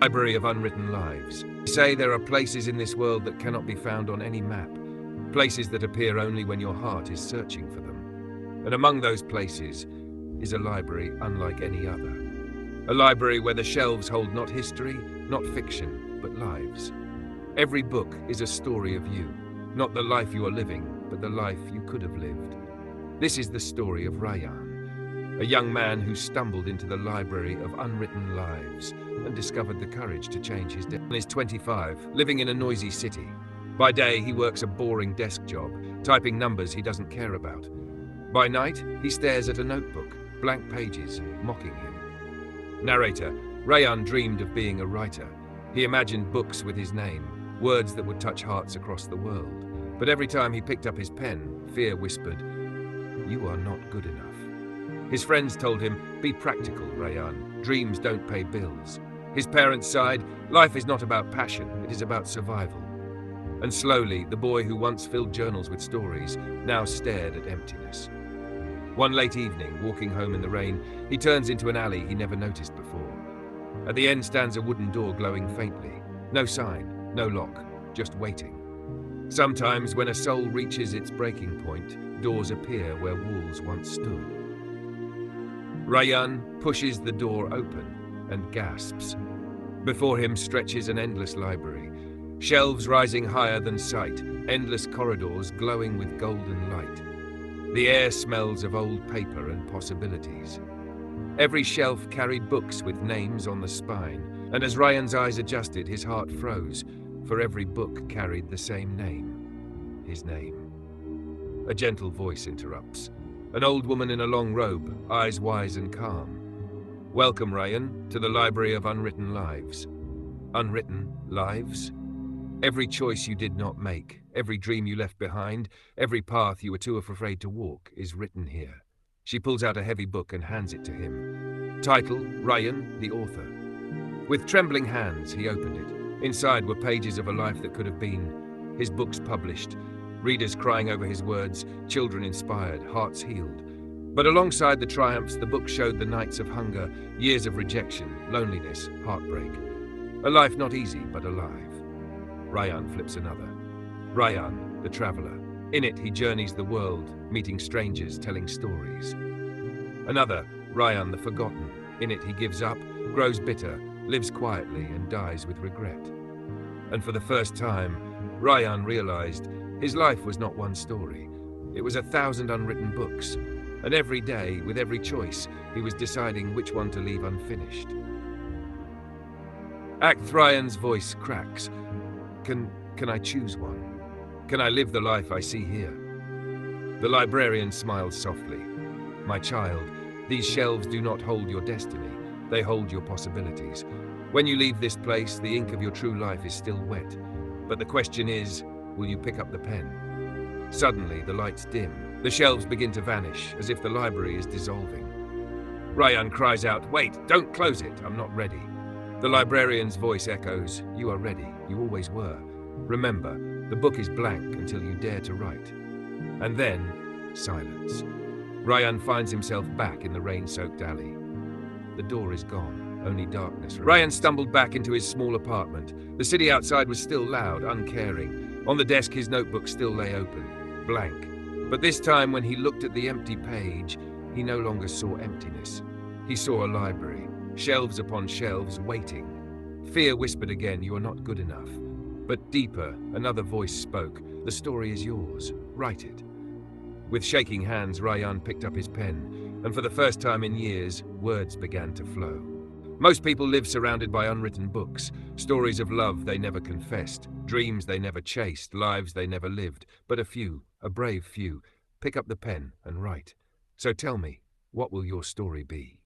Library of Unwritten Lives. They say there are places in this world that cannot be found on any map, places that appear only when your heart is searching for them. And among those places is a library unlike any other. A library where the shelves hold not history, not fiction, but lives. Every book is a story of you, not the life you are living, but the life you could have lived. This is the story of Rayyan, a young man who stumbled into the Library of Unwritten Lives and discovered the courage to change his destiny. He is 25, living in a noisy city. By day, he works a boring desk job, typing numbers he doesn't care about. By night, he stares at a notebook, blank pages, mocking him. Narrator: Rayyan dreamed of being a writer. He imagined books with his name, words that would touch hearts across the world. But every time he picked up his pen, fear whispered, "You are not good enough." His friends told him, "Be practical, Rayyan. Dreams don't pay bills." His parents sighed, "Life is not about passion, it is about survival." And slowly, the boy who once filled journals with stories now stared at emptiness. One late evening, walking home in the rain, he turns into an alley he never noticed before. At the end stands a wooden door glowing faintly. No sign, no lock, just waiting. Sometimes, when a soul reaches its breaking point, doors appear where walls once stood. Rayyan pushes the door open and gasps. Before him stretches an endless library, shelves rising higher than sight, endless corridors glowing with golden light. The air smells of old paper and possibilities. Every shelf carried books with names on the spine, and as Ryan's eyes adjusted, his heart froze, for every book carried the same name, his name. A gentle voice interrupts. An old woman in a long robe, eyes wise and calm. "Welcome, Rayyan, to the Library of Unwritten Lives." Unwritten lives? Every choice you did not make, every dream you left behind, every path you were too afraid to walk is written here. She pulls out a heavy book and hands it to him. Title: Rayyan, the author. With trembling hands, he opened it. Inside were pages of a life that could have been, his books published, readers crying over his words, children inspired, hearts healed. But alongside the triumphs, the book showed the nights of hunger, years of rejection, loneliness, heartbreak. A life not easy, but alive. Rayyan flips another. Rayyan, the traveler. In it, he journeys the world, meeting strangers, telling stories. Another, Rayyan, the forgotten. In it, he gives up, grows bitter, lives quietly, and dies with regret. And for the first time, Rayyan realized his life was not one story. It was 1,000 unwritten books. And every day, with every choice, he was deciding which one to leave unfinished. Rayyan's voice cracks. Can I choose one? Can I live the life I see here? The librarian smiles softly. "My child, these shelves do not hold your destiny. They hold your possibilities. When you leave this place, the ink of your true life is still wet. But the question is, will you pick up the pen?" Suddenly, the lights dim. The shelves begin to vanish, as if the library is dissolving. Rayyan cries out, "Wait, don't close it, I'm not ready." The librarian's voice echoes, "You are ready, you always were. Remember, the book is blank until you dare to write." And then, silence. Rayyan finds himself back in the rain-soaked alley. The door is gone, only darkness remains. Rayyan stumbled back into his small apartment. The city outside was still loud, uncaring. On the desk, his notebook still lay open, blank. But this time, when he looked at the empty page, he no longer saw emptiness. He saw a library, shelves upon shelves, waiting. Fear whispered again, "You are not good enough." But deeper, another voice spoke, "The story is yours. Write it." With shaking hands, Rayyan picked up his pen, and for the first time in years, words began to flow. Most people live surrounded by unwritten books, stories of love they never confessed, dreams they never chased, lives they never lived. But a few, a brave few, pick up the pen and write. So tell me, what will your story be?